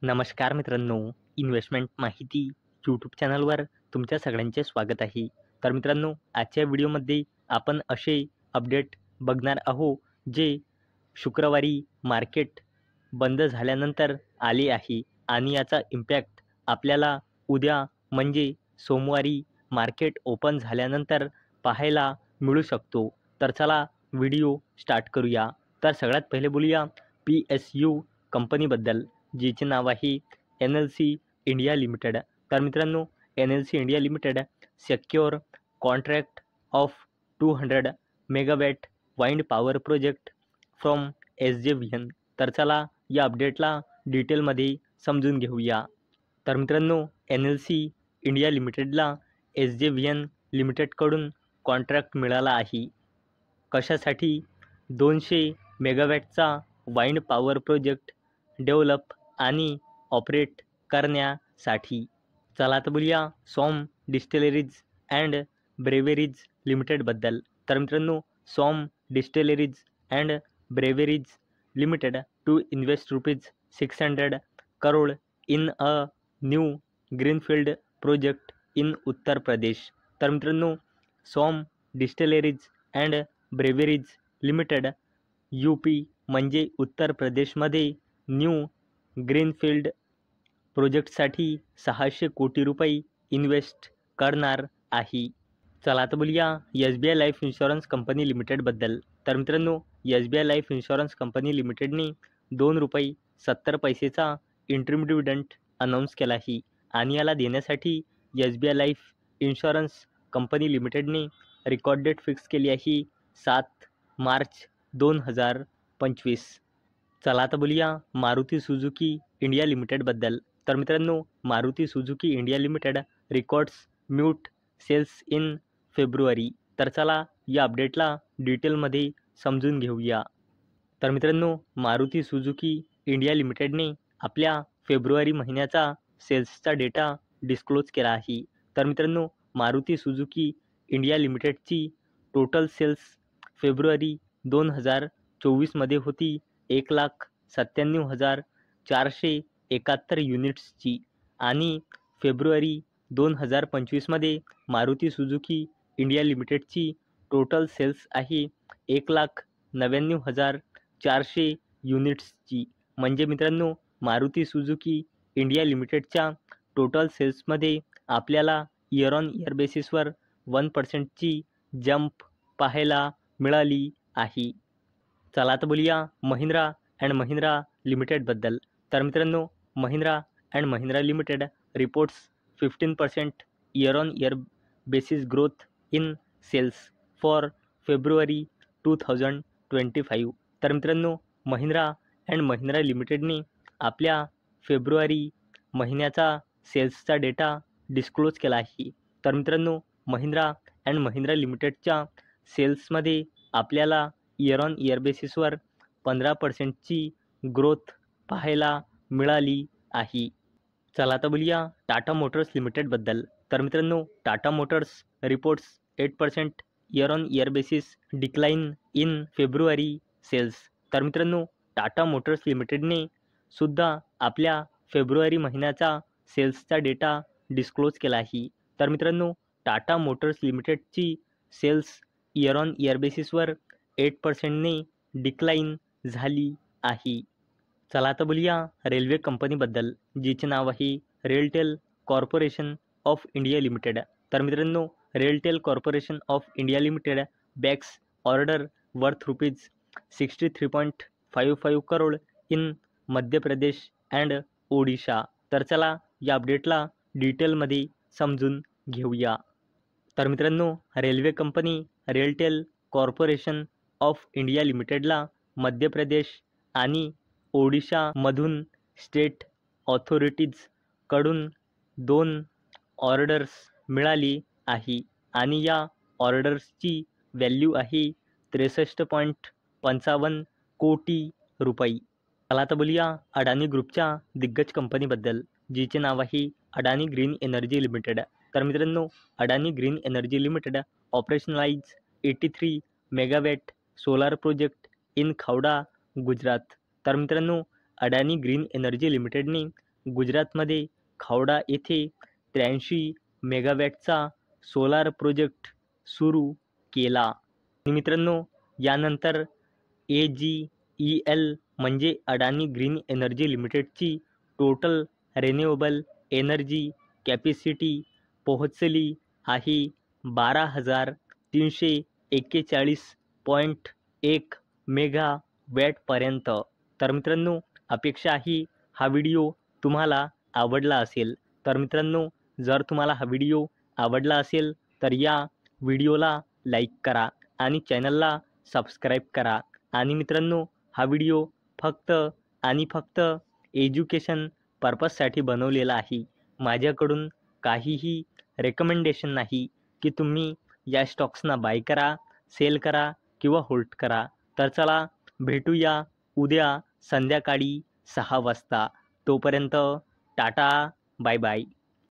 नमस्कार मित्रांनो, इन्व्हेस्टमेंट माहिती यूट्यूब चॅनलवर तुमच्या सगळ्यांचे स्वागत आहे. तर मित्रांनो, आजच्या व्हिडिओमध्ये आपण असे अपडेट बघणार आहोत, जे शुक्रवारी मार्केट बंद झाल्यानंतर आले आहे आणि याचा इम्पॅक्ट आपल्याला उद्या म्हणजे सोमवारी मार्केट ओपन झाल्यानंतर पाहायला मिळू शकतो. तर चला व्हिडिओ स्टार्ट करूया. तर सगळ्यात पहिले बोलूया PSU कंपनीबद्दल, जिचे नाव आहे NLC इंडिया लिमिटेड. तर मित्रांनो, NLC India limited secure contract of 200 megawatt wind power project from SJVN. तर चला या अपडेटला डिटेलमध्ये समजून घेऊया. तर मित्रांनो, NLC इंडिया लिमिटेडला SJVN लिमिटेडकडून कॉन्ट्रॅक्ट मिळाला आहे. कशासाठी? 200 मेगावॅटचा वाइंड पॉवर प्रोजेक्ट डेव्हलप आणि ऑपरेट करण्यासाठी. चला तर बोलूया सॉम डिस्टिलरीज अँड ब्रेवेरीज लिमिटेडबद्दल. तर मित्रांनो, Som distilleries and breweries limited to invest ₹600 crore in a new greenfield project in Uttar Pradesh. तर मित्रांनो, Som distilleries and breweries limited UP म्हणजे उत्तर प्रदेशमध्ये न्यू ग्रीनफील्ड प्रोजेक्टसाठी 600 कोटी रुपये इन्व्हेस्ट करणार आहे. चला आता बोलूया SBI लाईफ इन्शुरन्स कंपनी लिमिटेडबद्दल. तर मित्रांनो, SBI लाईफ इन्शुरन्स कंपनी लिमिटेडने ₹2.70चा इंटरिम डिव्हिडंड अनाऊन्स केला आहे आणि याला देण्यासाठी SBI लाईफ इन्शुरन्स कंपनी लिमिटेडने रेकॉर्ड डेट फिक्स केली आहे 7 मार्च 2025. चला आता बोलूया मारुती सुझुकी इंडिया लिमिटेडबद्दल. तर मित्रांनो, Maruti Suzuki India Limited records mute sales in February. तर चला या अपडेटला डिटेलमध्ये समजून घेऊया. तर मित्रांनो, मारुती सुझुकी इंडिया लिमिटेडने आपल्या फेब्रुवारी महिन्याचा सेल्सचा डेटा डिस्क्लोज केला आहे. तर मित्रांनो, मारुती सुझुकी इंडिया लिमिटेडची टोटल सेल्स फेब्रुवारी 2024मध्ये होती 1,97,471 युनिट्सची आणि फेब्रुवारी 2025मध्ये मारुती सुझुकी इंडिया लिमिटेडची टोटल सेल्स आहे 1,99,400 युनिट्सची. म्हणजे मित्रांनो, मारुती सुझुकी इंडिया लिमिटेडच्या टोटल सेल्समध्ये आपल्याला इयर ऑन इयर बेसिसवर 1%ची जंप पाहायला मिळाली आहे. चला आता बोलूया महिंद्रा अँड महिंद्रा लिमिटेडबद्दल. तर मित्रांनो, Mahindra and Mahindra Limited reports 15% year on year basis growth in sales for February 2025. तर मित्रांनो, महिंद्रा अँड महिंद्रा लिमिटेडने आपल्या फेब्रुवारी महिन्याचा सेल्सचा डेटा डिस्क्लोज केला आहे. तर मित्रांनो, महिंद्रा अँड महिंद्रा लिमिटेडच्या सेल्समध्ये आपल्याला इयर ऑन इयर बेसिसवर 15%ची ग्रोथ पाहायला मिळाली आहे. चला आता बोलूया टाटा मोटर्स लिमिटेडबद्दल. तर मित्रांनो, Tata Motors reports 8% year on year basis decline in February sales. तर मित्रांनो, टाटा मोटर्स लिमिटेडने सुद्धा आपल्या फेब्रुवारी महिन्याचा सेल्सचा डेटा डिस्क्लोज केला आहे. तर मित्रांनो, टाटा मोटर्स लिमिटेडची सेल्स इयर ऑन इयर बेसिसवर 8%ने डिक्लाइन झाली आहे. चला आता बोलूया रेल्वे कंपनीबद्दल, जिचे नाव आहे RailTel corporation of India limited. तर मित्रांनो, RailTel corporation of India limited bags order worth ₹63.55 crore in Madhya Pradesh and Odisha. तर चला या अपडेटला डिटेलमध्ये समजून घेऊया. तर मित्रांनो, railway company RailTel corporation of India लिमिटेडला मध्य प्रदेश आणि ओडिशामधून स्टेट ऑथॉरिटीजकडून 2 ऑर्डर्स मिळाली आहे आणि या ऑर्डर्सची व्हॅल्यू आहे 63.55 कोटी रुपये. चला आता बोलूया अडानी ग्रुपच्या दिग्गज कंपनीबद्दल, जिचे नाव आहे अडानी ग्रीन एनर्जी लिमिटेड. तर मित्रांनो, Adani green energy limited operationalise 83 megawatt solar project in Khavda, Gujarat. तर मित्रांनो, अडानी ग्रीन एनर्जी लिमिटेडने गुजरातमध्ये खावडा येथे 83 मेगावॅटचा सोलार प्रोजेक्ट सुरू केला. आणि मित्रांनो, यानंतर AGEL म्हणजे अडानी ग्रीन एनर्जी लिमिटेडची टोटल रिन्युएबल एनर्जी कॅपॅसिटी पोहोचली आहे 12,341.1 मेगावॅटपर्यंत. तर मित्रांनो, अपेक्षा आहे हा व्हिडिओ तुम्हाला आवडला असेल. तर मित्रांनो, जर तुम्हाला हा व्हिडिओ आवडला असेल तर या व्हिडिओला लाईक करा आणि चॅनलला सबस्क्राईब करा. आणि मित्रांनो, हा व्हिडिओ फक्त आणि फक्त एज्युकेशन पर्पजसाठी बनवलेला आहे. माझ्याकडून काहीही रेकमेंडेशन नाही की तुम्ही या स्टॉक्सना बाय करा, सेल करा किंवा होल्ड करा. तर चला भेटूया उद्या संध्याकाळी 6 वाजता. तोपर्यंत टाटा, बाय बाय.